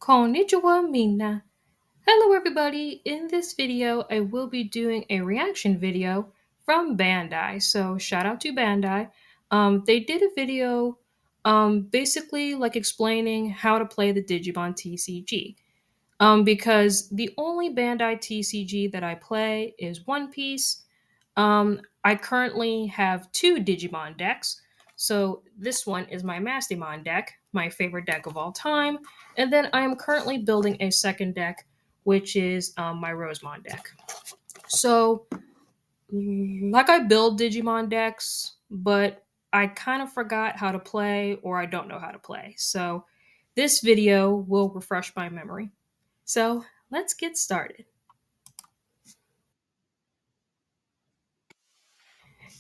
Konnichiwa Mina. Hello everybody. In this video, I will be doing a reaction video from Bandai. So shout out to Bandai. They did a video basically like explaining how to play the Digimon TCG. Because the only Bandai TCG that I play is One Piece. I currently have two Digimon decks. So this one is my Mastimon deck, my favorite deck of all time. And then I am currently building a second deck, which is my Rosemon deck. So, like I build Digimon decks, but I kind of forgot how to play or I don't know how to play. So this video will refresh my memory. So let's get started.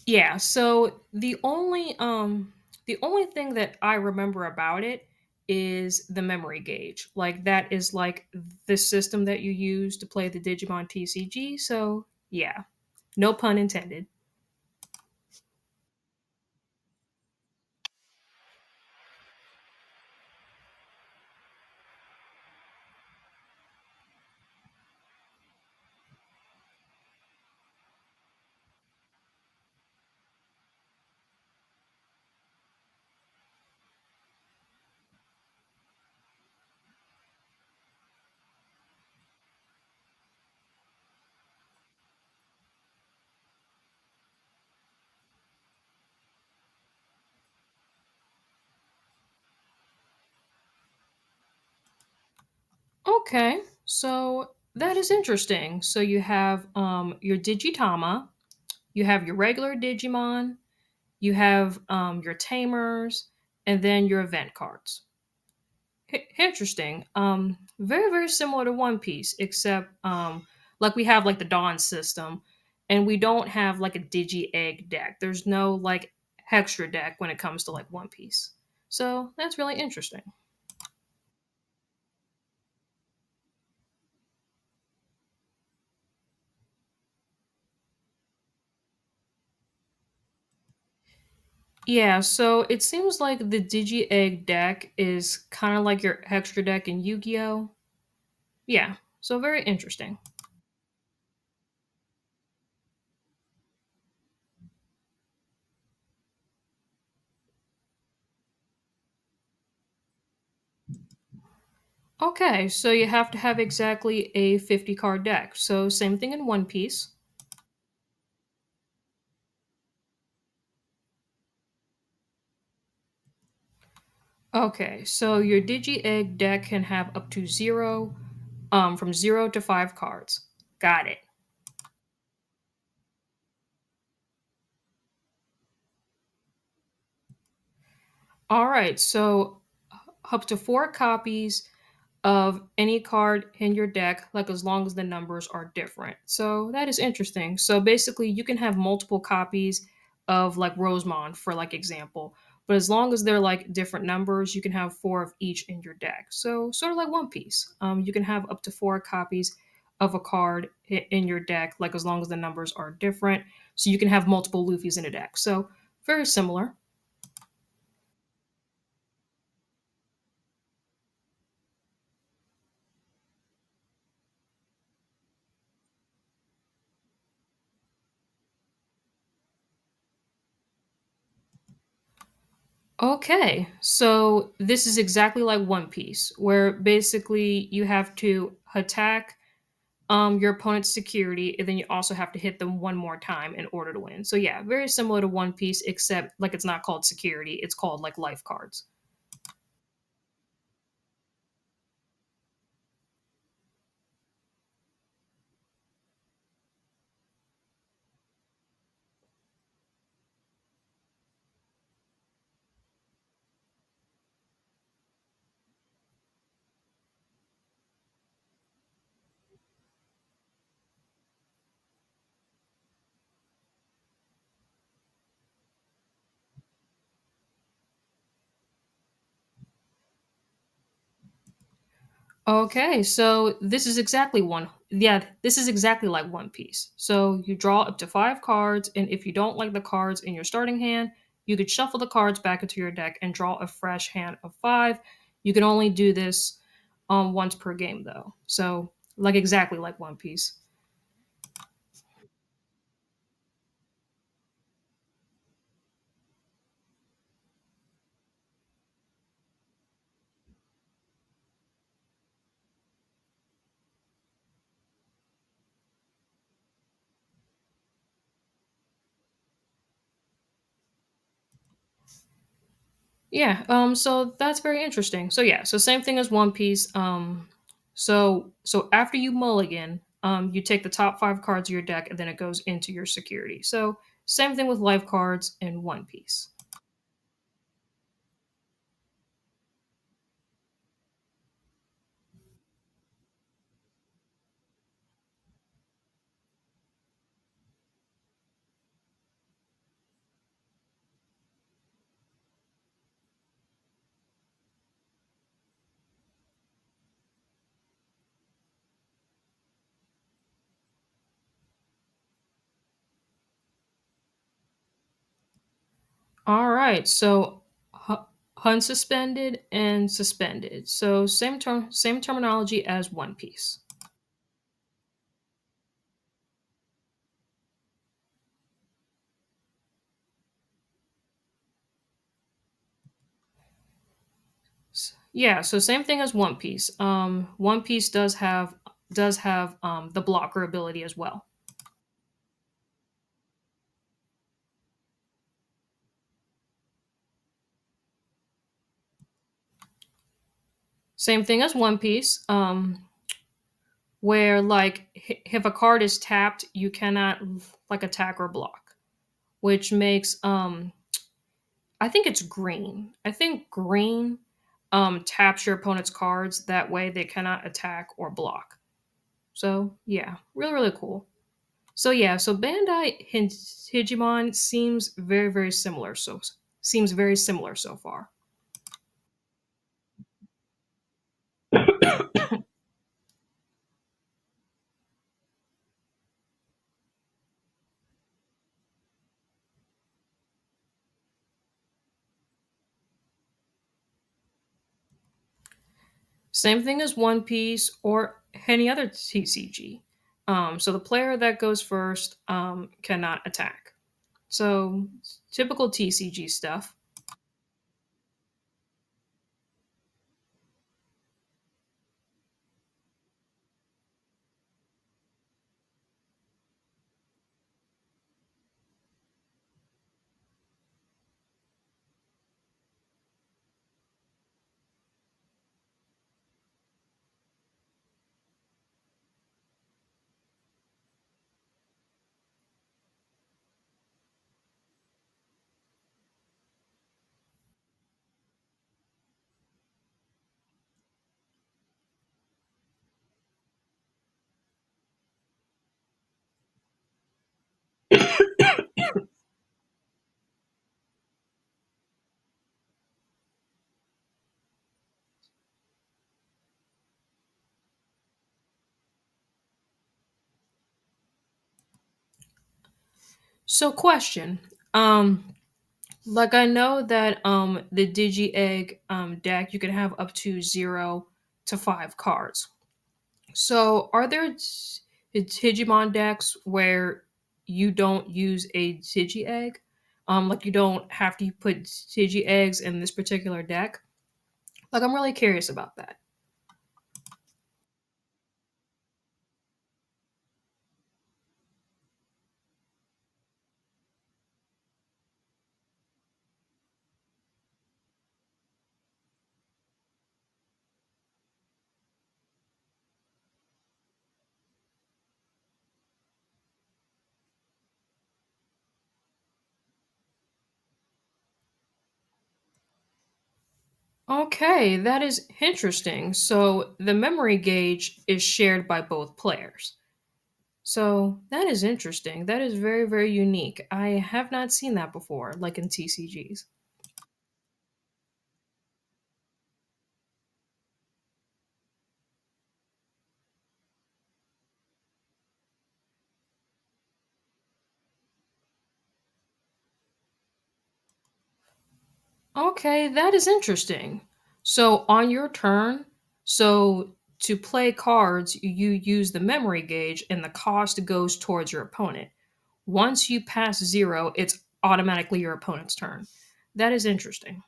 Yeah, so the only thing that I remember about it is the memory gauge. Like that is like the system that you use to play the Digimon TCG. So, yeah. No pun intended. Okay. So that is interesting. So you have your Digitama, you have your regular Digimon, you have your tamers, and then your event cards. Interesting. Very very similar to One Piece, except like we have like the Dawn system, and we don't have like a Digi Egg deck. There's no like Hextra deck when it comes to like One Piece. So that's really interesting. Yeah, so it seems like the Digi Egg deck is kind of like your Hextra deck in Yu-Gi-Oh. Yeah, so very interesting. Okay, so you have to have exactly a 50 card deck. So same thing in One Piece. Okay, so your Digi Egg deck can have up to from 0 to 5 cards. Got it. All right, so up to 4 copies of any card in your deck, like as long as the numbers are different. So that is interesting. So basically, you can have multiple copies of like Rosemont, for like example, but as long as they're like different numbers, you can have 4 of each in your deck. So sort of like One Piece, you can have up to 4 copies of a card in your deck, like as long as the numbers are different. So you can have multiple Luffy's in a deck. So very similar. Okay, so this is exactly like One Piece, where basically you have to attack your opponent's security, and then you also have to hit them one more time in order to win. So yeah, very similar to One Piece, except like it's not called security; it's called like life cards. Okay, so this is exactly one. Yeah, this is exactly like One Piece. So you draw up to 5 cards, and if you don't like the cards in your starting hand, you could shuffle the cards back into your deck and draw a fresh hand of 5. You can only do this. once per game though. So like exactly like One Piece. Yeah, so that's very interesting. So yeah, so same thing as One Piece. So after you mulligan, you take the top 5 cards of your deck and then it goes into your security. So same thing with life cards in One Piece. All right, so unsuspended and suspended. So same terminology as One Piece. Yeah, so same thing as One Piece. One Piece does have the blocker ability as well. Same thing as One Piece. Where like if a card is tapped, you cannot like attack or block, which makes I think it's green. I think green taps your opponent's cards. That way they cannot attack or block. So yeah, really cool. So yeah, so Bandai Digimon seems very similar. So seems very similar so far. Same thing as One Piece or any other TCG. So the player that goes first cannot attack. So typical TCG stuff. So question. Um like I know that the Digi Egg deck you can have up to 0 to 5 cards. So are there Digimon decks where you don't use a Digi Egg? Like you don't have to put Digi Eggs in this particular deck? Like I'm really curious about that. Okay, that is interesting. So the memory gauge is shared by both players. So that is interesting. That is very unique. I have not seen that before, like in TCGs. Okay, that is interesting. So on your turn, So to play cards, you use the memory gauge and the cost goes towards your opponent. Once you pass zero, it's automatically your opponent's turn. That is interesting.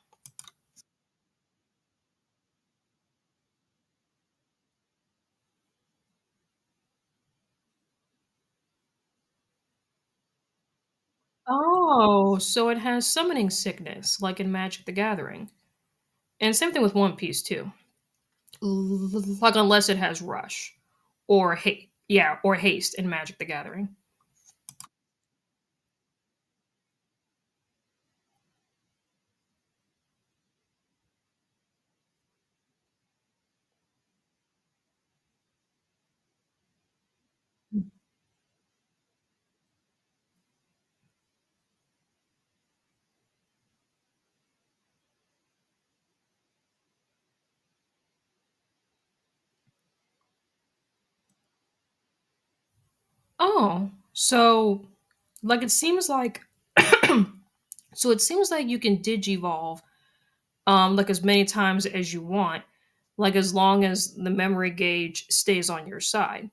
Oh, so it has summoning sickness, like in Magic the Gathering. And same thing with One Piece too. Like unless it has rush or hate, yeah, or haste in Magic the Gathering. Oh, so like it seems like so it seems like you can digivolve like as many times as you want, like as long as the memory gauge stays on your side.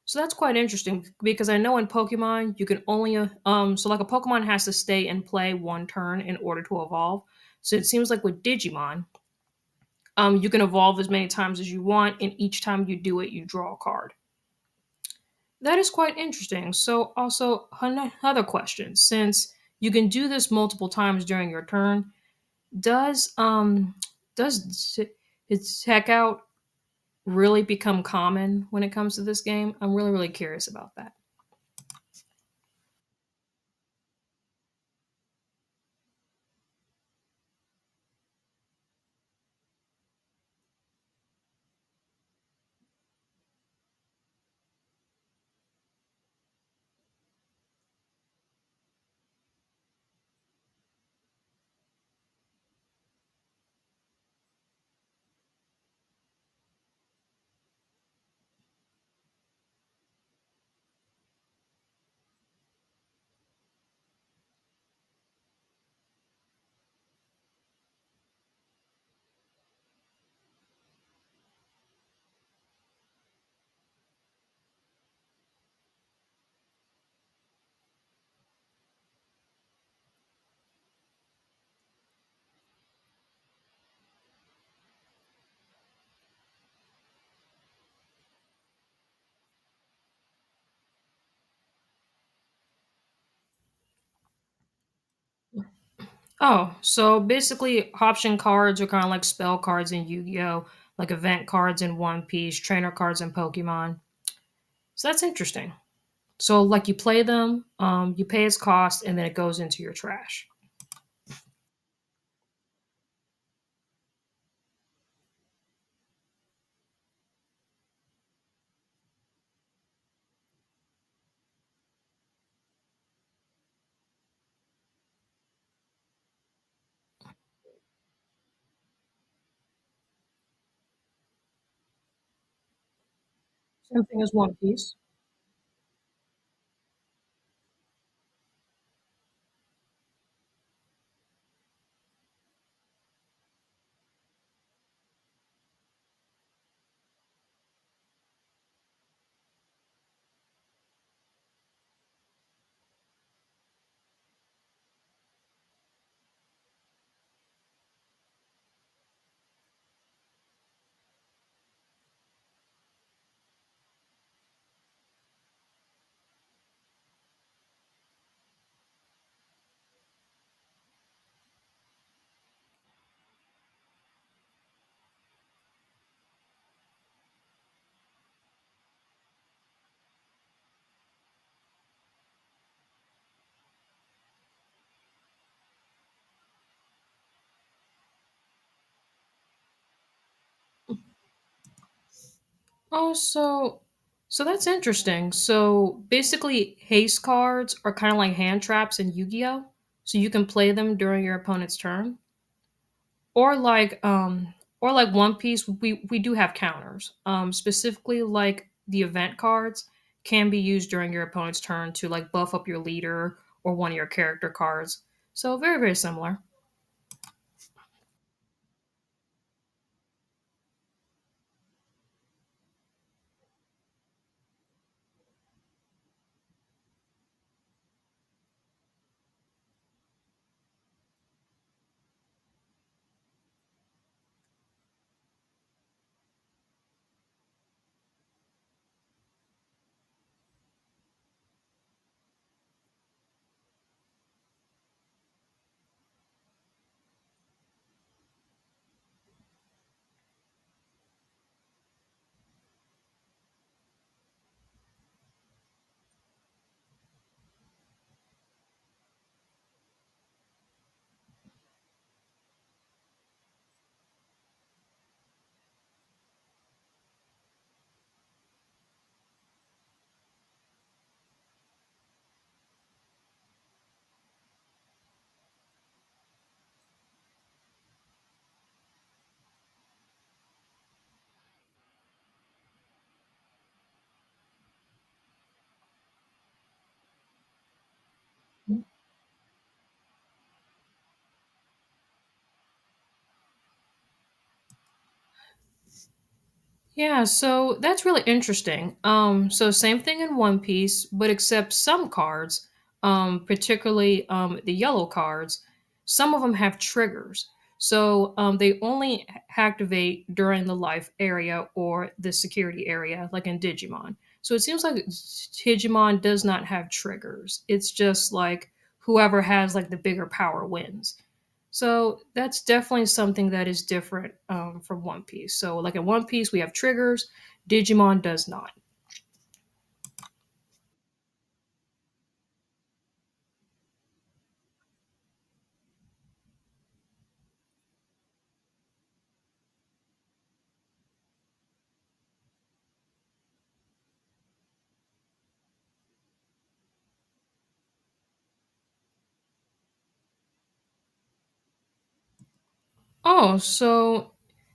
So that's quite interesting because I know in Pokemon you can only so like a Pokemon has to stay and play one turn in order to evolve. So it seems like with Digimon, you can evolve as many times as you want, and each time you do it, you draw a card. That is quite interesting. So also another question, since you can do this multiple times during your turn, does does its heck out really become common when it comes to this game? I'm really curious about that. Oh, so basically, option cards are kind of like spell cards in Yu-Gi-Oh, like event cards in One Piece, trainer cards in Pokemon. So that's interesting. So like you play them, you pay its cost, and then it goes into your trash. Same thing as One Piece. Oh, so that's interesting. So basically, haste cards are kind of like hand traps in Yu-Gi-Oh. So you can play them during your opponent's turn. Or like One Piece, we do have counters. Specifically like the event cards can be used during your opponent's turn to like buff up your leader or one of your character cards. So very similar. Yeah, so that's really interesting. So same thing in One Piece, but except some cards, particularly the yellow cards, some of them have triggers. So they only activate during the life area or the security area, like in Digimon. So it seems like Digimon does not have triggers. It's just like whoever has like the bigger power wins. So that's definitely something that is different from One Piece. So, like in One Piece, we have triggers. Digimon does not. Oh, so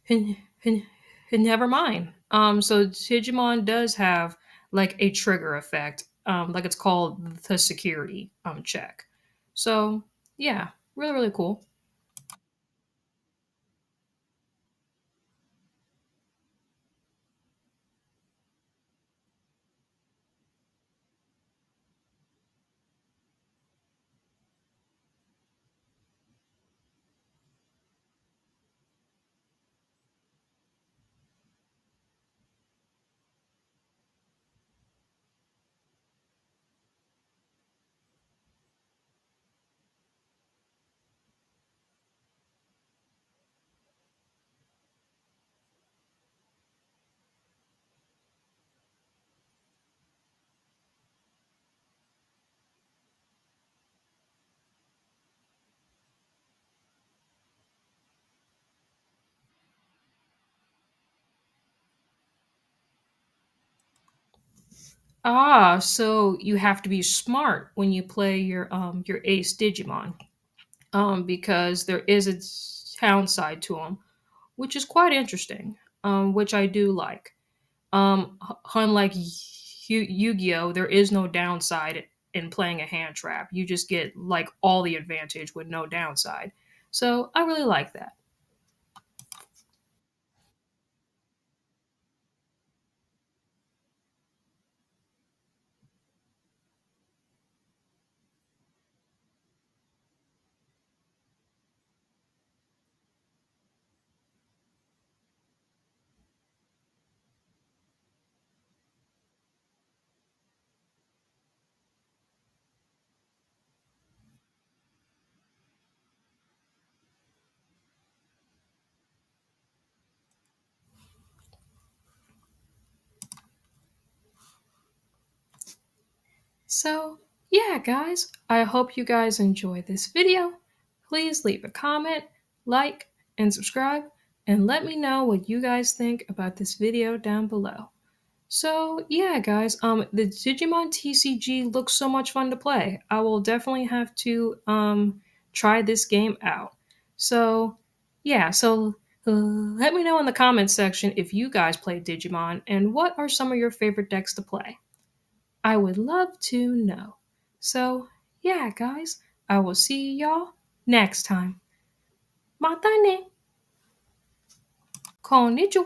n- n- never mind. So Digimon does have like a trigger effect. Like it's called the security check. So yeah, really really cool. Ah, so you have to be smart when you play your Ace Digimon. Because there is a downside to them, which is quite interesting, which I do like. Unlike Yu-Gi-Oh, there is no downside in playing a hand trap. You just get like all the advantage with no downside. So I really like that. So yeah, guys, I hope you guys enjoyed this video. Please leave a comment, like, and subscribe, and let me know what you guys think about this video down below. So yeah, guys, the Digimon TCG looks so much fun to play. I will definitely have to try this game out. So yeah, so let me know in the comments section if you guys play Digimon and what are some of your favorite decks to play. I would love to know. So yeah, guys, I will see y'all next time. Mata ne. Konnichiwa.